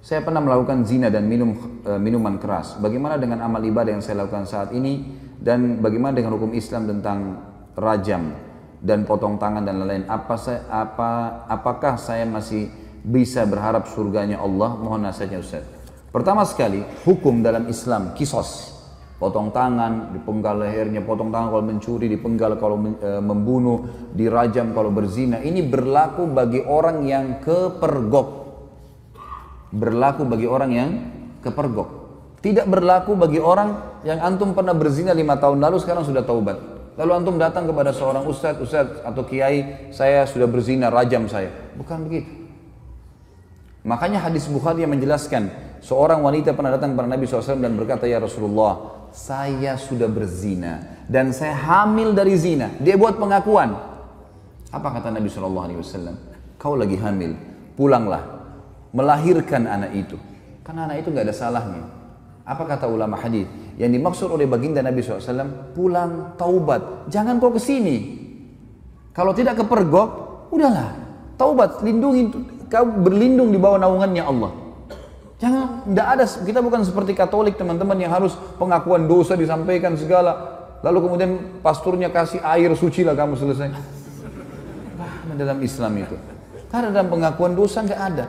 Saya pernah melakukan zina dan minum minuman keras. Bagaimana dengan amal ibadah yang saya lakukan saat ini? Dan bagaimana dengan hukum Islam tentang rajam dan potong tangan dan lain-lain? Apakah saya masih bisa berharap surganya Allah? Mohon nasihatnya Ustaz. Pertama sekali, hukum dalam Islam kisos. Potong tangan, dipenggal lehernya, potong tangan kalau mencuri, dipenggal kalau membunuh, dirajam kalau berzina. Ini berlaku bagi orang yang kepergok. Berlaku bagi orang yang kepergok. Tidak berlaku bagi orang yang antum pernah berzina 5 tahun lalu, sekarang sudah taubat. Lalu antum datang kepada seorang ustadz atau kiai, saya sudah berzina, rajam saya. Bukan begitu. Makanya hadis Bukhari yang menjelaskan, seorang wanita pernah datang kepada Nabi SAW dan berkata, ya Rasulullah, saya sudah berzina dan saya hamil dari zina. Dia buat pengakuan. Apa kata Nabi SAW? Kau lagi hamil, pulanglah, melahirkan anak itu. Karena anak itu nggak ada salahnya. Apa kata ulama hadis? Yang dimaksud oleh baginda Nabi SAW, pulang taubat. Jangan kau kesini. Kalau tidak kepergok, udahlah, taubat, lindungi, kau berlindung di bawah naungannya Allah. Jangan, tidak ada, kita bukan seperti Katolik teman-teman yang harus pengakuan dosa disampaikan segala. Lalu kemudian pasturnya kasih air suci lah kamu selesai. Dalam Islam itu. Karena dalam pengakuan dosa nggak ada.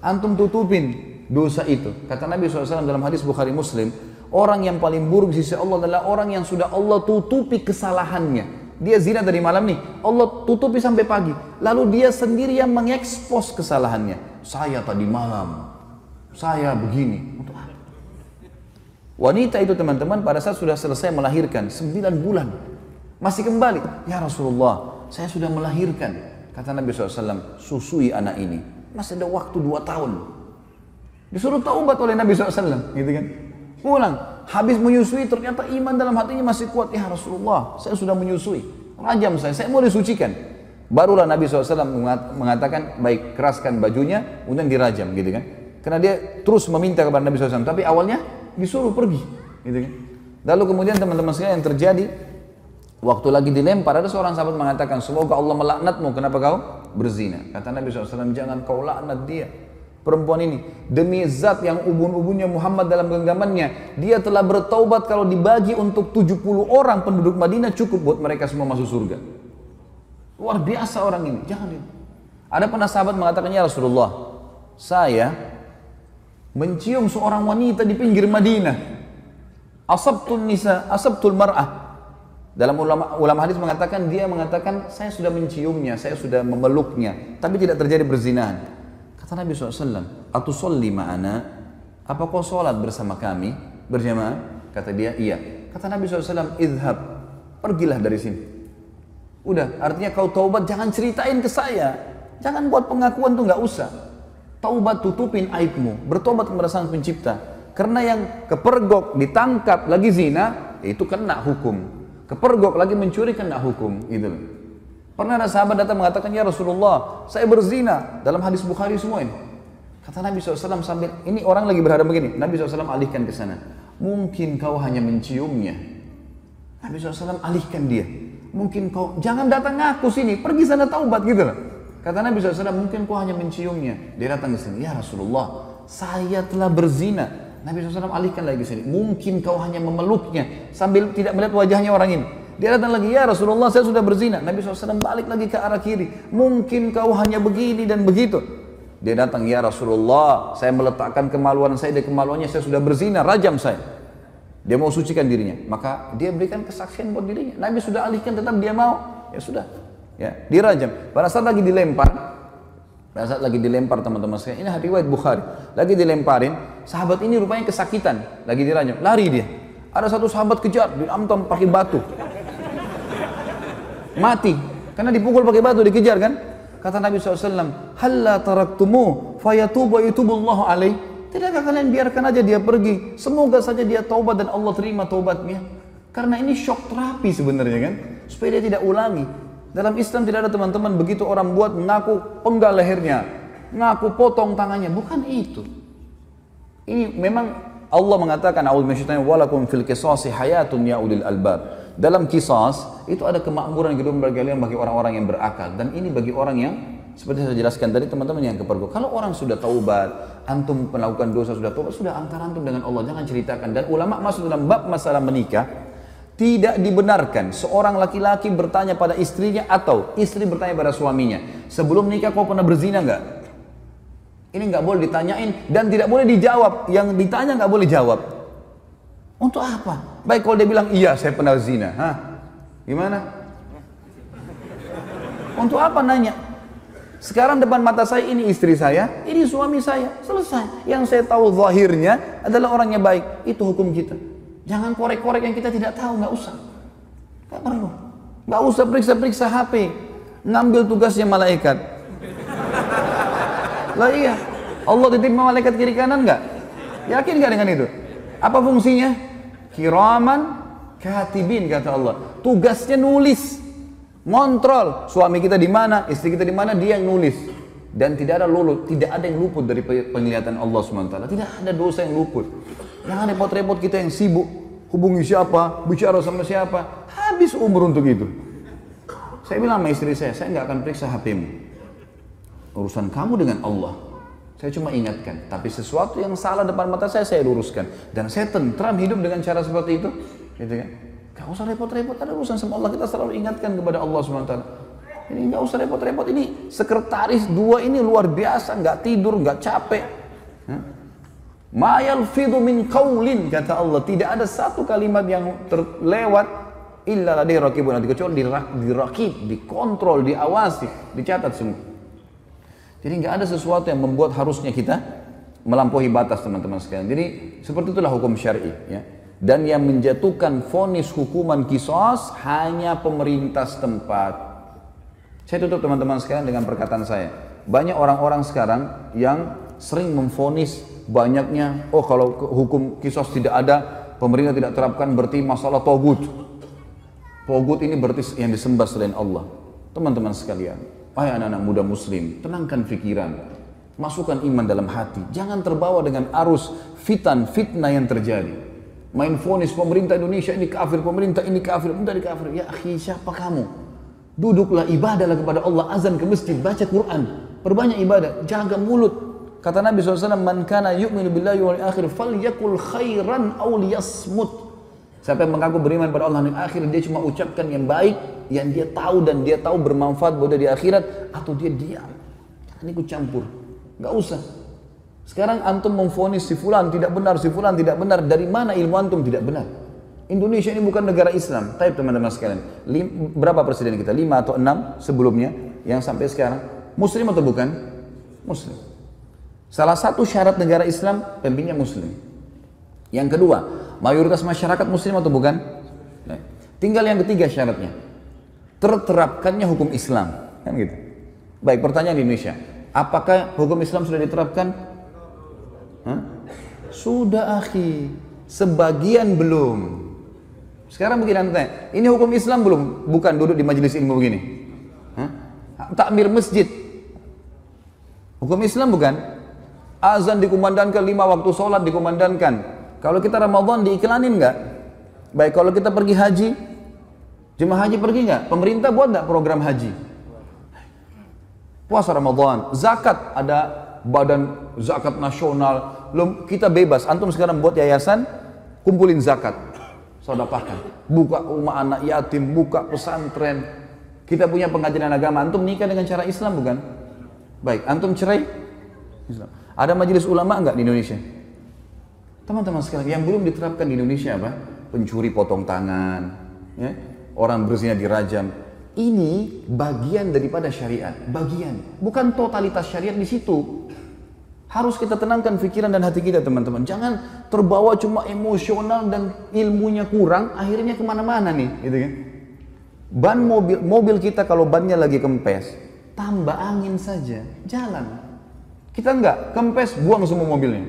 Antum tutupin dosa itu. Kata Nabi SAW dalam hadis Bukhari Muslim, orang yang paling buruk di sisi Allah adalah orang yang sudah Allah tutupi kesalahannya. Dia zina dari malam nih, Allah tutupi sampai pagi. Lalu dia sendiri yang mengekspos kesalahannya. Saya tadi malam, saya begini. Untuk apa? Wanita itu teman-teman pada saat sudah selesai melahirkan 9 bulan masih kembali. Ya Rasulullah, saya sudah melahirkan. Kata Nabi SAW, susui anak ini. Masih ada waktu 2 tahun. Disuruh taubat oleh Nabi SAW, gitu kan? Pulang, habis menyusui ternyata iman dalam hatinya masih kuat. Ya Rasulullah, saya sudah menyusui. Rajam saya mau disucikan. Barulah Nabi SAW mengatakan, baik, keraskan bajunya, kemudian dirajam, gitu kan? Karena dia terus meminta kepada Nabi SAW, tapi awalnya disuruh pergi, gitu kan? Lalu kemudian teman-teman sekalian yang terjadi, waktu lagi dilempar, ada seorang sahabat mengatakan, semoga Allah melaknatmu, kenapa kau berzina? Kata Nabi SAW, jangan kau laknat dia. Perempuan ini, demi zat yang ubun-ubunnya Muhammad dalam genggamannya, dia telah bertaubat kalau dibagi untuk 70 orang penduduk Madinah cukup buat mereka semua masuk surga. Luar biasa orang ini, jangan ini. Ada pernah sahabat mengatakan, ya Rasulullah, saya mencium seorang wanita di pinggir Madinah. Asabtul mar'ah. Dalam ulama hadis mengatakan, dia mengatakan, saya sudah menciumnya, saya sudah memeluknya, tapi tidak terjadi perzinahan. Kata Nabi SAW, atusolli ma'ana, apa kau sholat bersama kami berjamaah? Kata dia, iya. Kata Nabi SAW, idhab, pergilah dari sini. Udah, artinya kau taubat, jangan ceritain ke saya, jangan buat pengakuan tuh, nggak usah. Taubat, tutupin aibmu, bertobat kepada Sang Pencipta. Karena yang kepergok ditangkap lagi zina, itu kena hukum. Kepergok lagi mencuri kena hukum, gitu loh. Pernah ada sahabat datang mengatakan, ya Rasulullah, saya berzina. Dalam hadis Bukhari semua ini. Kata Nabi SAW sambil, ini orang lagi berhadap begini. Nabi SAW alihkan ke sana. Mungkin kau hanya menciumnya. Nabi SAW alihkan dia. Mungkin kau, jangan datang ngaku sini, pergi sana taubat gitu loh. Kata Nabi SAW, mungkin kau hanya menciumnya. Dia datang ke sini, ya Rasulullah, saya telah berzina. Nabi SAW alihkan lagi ke sini. Mungkin kau hanya memeluknya sambil tidak melihat wajahnya orang ini. Dia datang lagi, ya Rasulullah, saya sudah berzina. Nabi SAW balik lagi ke arah kiri. Mungkin kau hanya begini dan begitu. Dia datang, ya Rasulullah, saya meletakkan kemaluan saya dan kemaluannya, saya sudah berzina, rajam saya. Dia mau sucikan dirinya. Maka dia berikan kesaksian buat dirinya. Nabi sudah alihkan, tetap dia mau. Ya sudah. Ya, dirajam. Pada saat lagi dilempar, teman-teman sekalian, ini riwayat Bukhari. Lagi dilemparin, sahabat ini rupanya kesakitan. Lagi dirajam, lari dia. Ada satu sahabat kejar, diamtam pakai batu. Mati, karena dipukul pakai batu, dikejar kan? Kata Nabi SAW, halla taraktumu fayatubu yatubullahu alaih. Tidakkah kalian biarkan aja dia pergi? Semoga saja dia taubat dan Allah terima taubatnya. Karena ini shock terapi sebenarnya kan? Supaya dia tidak ulangi. Dalam Islam tidak ada teman-teman begitu orang buat mengaku penggal lehernya, ngaku potong tangannya. Bukan itu. Ini memang Allah mengatakan, a'udzu minasyaitonir rajim, walakum fil qisasi hayatun ya ulil albab. Dalam kisas itu ada kemakmuran hidup bagi kalian, bagi orang-orang yang berakal, dan ini bagi orang yang seperti saya jelaskan tadi teman-teman yang kepergok. Kalau orang sudah taubat, antum melakukan dosa sudah tobat, sudah antara antum dengan Allah, jangan ceritakan. Dan ulama masuk dalam bab masalah menikah, tidak dibenarkan seorang laki-laki bertanya pada istrinya atau istri bertanya pada suaminya, sebelum nikah kau pernah berzina nggak? Ini nggak boleh ditanyain dan tidak boleh dijawab. Yang ditanya nggak boleh jawab. Untuk apa? Baik kalau dia bilang iya saya pernah zina, hah? Gimana? Untuk apa nanya? Sekarang depan mata saya ini istri saya, ini suami saya, selesai. Yang saya tahu zahirnya adalah orangnya baik, itu hukum kita. Jangan korek-korek yang kita tidak tahu, nggak usah. Nggak perlu. Nggak usah periksa-periksa HP, ngambil tugasnya malaikat. Lah iya, Allah titip malaikat kiri kanan nggak? Yakin nggak dengan itu? Apa fungsinya? Kiraman katibin kata Allah. Tugasnya nulis. Ngontrol suami kita di mana, istri kita di mana, dia yang nulis. Dan tidak ada yang luput dari penglihatan Allah SWT. Tidak ada dosa yang luput. Jangan repot-repot kita yang sibuk hubungi siapa, bicara sama siapa, habis umur untuk itu. Saya bilang sama istri saya nggak akan periksa HP-mu. Urusan kamu dengan Allah. Saya cuma ingatkan, tapi sesuatu yang salah depan mata saya luruskan. Dan saya tentram hidup dengan cara seperti itu. Gitu kan? Gak usah repot-repot, ada urusan sama Allah, kita selalu ingatkan kepada Allah SWT. Ini gak usah repot-repot, ini sekretaris dua ini luar biasa, gak tidur, gak capek. Ma yalfidhu min qawlin, kata Allah, tidak ada satu kalimat yang terlewat illa ladaihi raqibun atid, kecuali dirakib, dikontrol, diawasi, dicatat semua. Jadi gak ada sesuatu yang membuat harusnya kita melampaui batas, teman-teman sekalian. Jadi seperti itulah hukum syar'i, ya. Dan yang menjatuhkan vonis hukuman qisas hanya pemerintah setempat. Saya tutup teman-teman sekalian dengan perkataan saya. Banyak orang-orang sekarang yang sering memvonis banyaknya, oh kalau hukum qisas tidak ada, pemerintah tidak terapkan, berarti masalah togut. Togut ini berarti yang disembah selain Allah. Teman-teman sekalian, wahai anak-anak muda muslim, tenangkan pikiran, masukkan iman dalam hati. Jangan terbawa dengan arus fitnah yang terjadi. Main vonis pemerintah Indonesia ini kafir, pemerintah ini kafir, Ya akhi, siapa kamu? Duduklah, ibadahlah kepada Allah, azan ke masjid, baca Quran, perbanyak ibadah, jaga mulut. Kata Nabi SAW, man kana yu'minu billahi wal akhir falyakul khairan aw liyasmut. Siapa yang mengaku beriman pada Allah dan akhir, dia cuma ucapkan yang baik, yang dia tahu dan dia tahu bermanfaat buat dia di akhirat, atau dia diam. Jangan ikut campur, nggak usah. Sekarang antum memvonis si fulan tidak benar, si fulan tidak benar. Dari mana ilmu antum tidak benar? Indonesia ini bukan negara Islam. Tapi teman-teman sekalian, berapa presiden kita? 5 atau 6 sebelumnya yang sampai sekarang Muslim atau bukan? Muslim. Salah satu syarat negara Islam pemimpinnya Muslim. Yang kedua, mayoritas masyarakat Muslim atau bukan? Tinggal yang ketiga syaratnya, terterapkannya hukum Islam, kan gitu. Baik, pertanyaan di Indonesia, apakah hukum Islam sudah diterapkan? Sudah akhi, sebagian belum. Sekarang begini anda tanya, ini hukum Islam belum? Bukan duduk di majelis ilmu begini. Takmir masjid, hukum Islam bukan? Azan dikumandangkan, 5 waktu sholat dikumandangkan. Kalau kita Ramadan diiklanin nggak? Baik, kalau kita pergi haji, jemaah haji pergi nggak? Pemerintah buat nggak program haji? Puasa Ramadan, zakat, ada badan zakat nasional, kita bebas. Antum sekarang buat yayasan, kumpulin zakat, sedekahkan, buka rumah anak yatim, buka pesantren. Kita punya pengajian agama, antum nikah dengan cara Islam bukan? Baik, antum cerai Islam. Ada majelis ulama enggak di Indonesia? Teman-teman sekalian, yang belum diterapkan di Indonesia apa? Pencuri potong tangan, ya? Orang berzina dirajam. Ini bagian daripada syariat, bagian, bukan totalitas syariat di situ. Harus kita tenangkan pikiran dan hati kita, teman-teman. Jangan terbawa cuma emosional dan ilmunya kurang, akhirnya kemana-mana nih, gitu kan? Ban mobil kita kalau bannya lagi kempes, tambah angin saja, jalan. Kita enggak, kempes, buang semua mobilnya.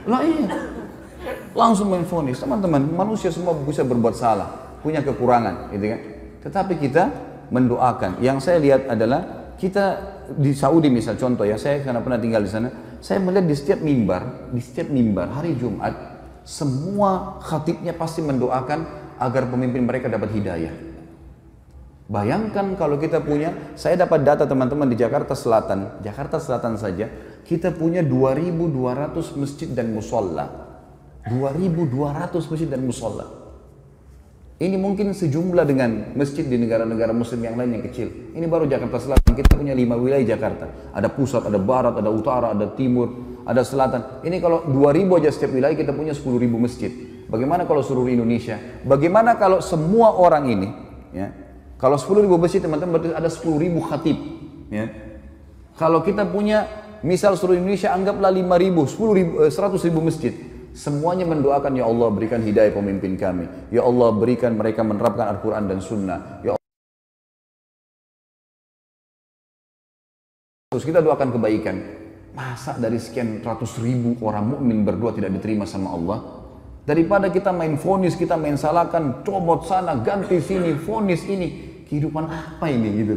Lah iya, langsung main vonis. Teman-teman, manusia semua bisa berbuat salah, punya kekurangan, gitu kan? Tetapi kita mendoakan. Yang saya lihat adalah kita di Saudi misal contoh ya, saya karena pernah tinggal di sana, saya melihat di setiap mimbar hari Jumat, semua khatibnya pasti mendoakan agar pemimpin mereka dapat hidayah. Bayangkan kalau kita punya, saya dapat data teman-teman di Jakarta Selatan saja, kita punya 2.200 masjid dan musola. 2.200 masjid dan musola. Ini mungkin sejumlah dengan masjid di negara-negara muslim yang lain yang kecil. Ini baru Jakarta Selatan, kita punya 5 wilayah Jakarta. Ada pusat, ada barat, ada utara, ada timur, ada selatan. Ini kalau 2.000 aja setiap wilayah kita punya 10.000 masjid. Bagaimana kalau seluruh Indonesia? Bagaimana kalau semua orang ini, ya, kalau 10.000 masjid teman-teman berarti ada 10.000 khatib. Ya. Kalau kita punya misal seluruh Indonesia anggaplah 5.000, 100.000 masjid. Semuanya mendoakan, ya Allah berikan hidayah pemimpin kami. Ya Allah berikan mereka menerapkan Al-Quran dan Sunnah. Ya Allah, terus kita doakan kebaikan. Masa dari sekian ratus ribu orang mukmin berdoa tidak diterima sama Allah? Daripada kita main vonis, kita main salahkan, comot sana, ganti sini, vonis ini. Kehidupan apa ini gitu?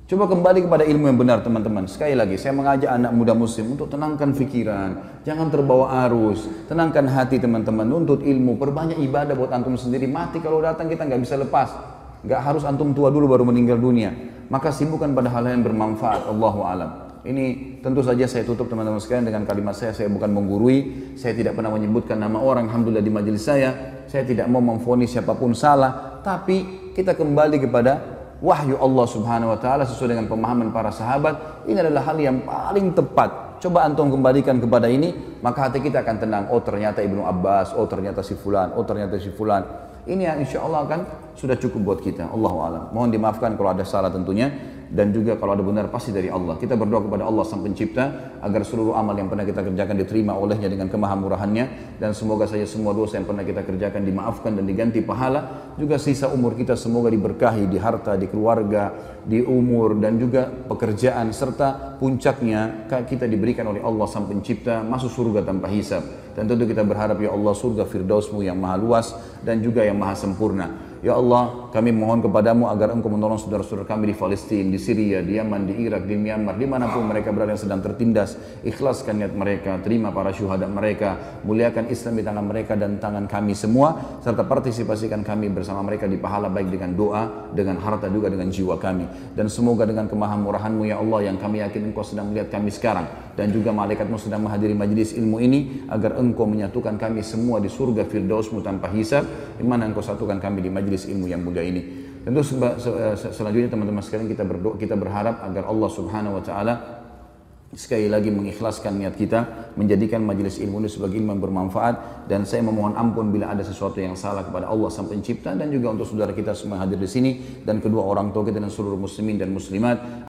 Coba kembali kepada ilmu yang benar teman-teman. Sekali lagi saya mengajak anak muda muslim untuk tenangkan pikiran, jangan terbawa arus, tenangkan hati teman-teman, nuntut ilmu, perbanyak ibadah buat antum sendiri. Mati kalau datang kita nggak bisa lepas, nggak harus antum tua dulu baru meninggal dunia. Maka sibukkan pada hal yang bermanfaat. Allahu alam. Ini tentu saja saya tutup teman-teman sekalian dengan kalimat saya bukan menggurui, saya tidak pernah menyebutkan nama orang, alhamdulillah di majelis saya tidak mau memvonis siapapun salah, tapi kita kembali kepada wahyu Allah subhanahu wa ta'ala sesuai dengan pemahaman para sahabat. Ini adalah hal yang paling tepat. Coba antum kembalikan kepada ini, maka hati kita akan tenang. Oh ternyata Ibnu Abbas, oh ternyata si fulan, oh ternyata si fulan. Ini yang insya Allah akan sudah cukup buat kita. Allahu a'lam. Mohon dimaafkan kalau ada salah tentunya. Dan juga kalau ada benar pasti dari Allah. Kita berdoa kepada Allah Sang Pencipta agar seluruh amal yang pernah kita kerjakan diterima olehnya dengan kemahamurahannya. Dan semoga saja semua dosa yang pernah kita kerjakan dimaafkan dan diganti pahala. Juga sisa umur kita semoga diberkahi di harta, di keluarga, di umur dan juga pekerjaan. Serta puncaknya kita diberikan oleh Allah Sang Pencipta masuk surga tanpa hisab. Dan tentu kita berharap ya Allah surga Firdausmu yang maha luas dan juga yang maha sempurna. Ya Allah, kami mohon kepadamu agar Engkau menolong saudara-saudara kami di Palestina, di Syria, di Yaman, di Irak, di Myanmar, dimanapun mereka berada yang sedang tertindas. Ikhlaskan niat mereka, terima para syuhada mereka, muliakan Islam di tangan mereka dan tangan kami semua, serta partisipasikan kami bersama mereka di pahala baik dengan doa, dengan harta juga dengan jiwa kami. Dan semoga dengan kemahamurahan-Mu ya Allah yang kami yakin Engkau sedang melihat kami sekarang dan juga malaikat-Mu sedang menghadiri majelis ilmu ini, agar Engkau menyatukan kami semua di surga Firdaus-Mu tanpa hisab, di mana Engkau satukan kami di majelis ilmu yang mulia ini. Tentu selanjutnya teman-teman sekalian kita berdoa, kita berharap agar Allah Subhanahu wa taala sekali lagi mengikhlaskan niat kita, menjadikan majelis ilmu ini sebagai ilmu yang bermanfaat. Dan saya memohon ampun bila ada sesuatu yang salah kepada Allah Sang Pencipta, dan juga untuk saudara kita semua hadir di sini dan kedua orang tua kita dan seluruh muslimin dan muslimat.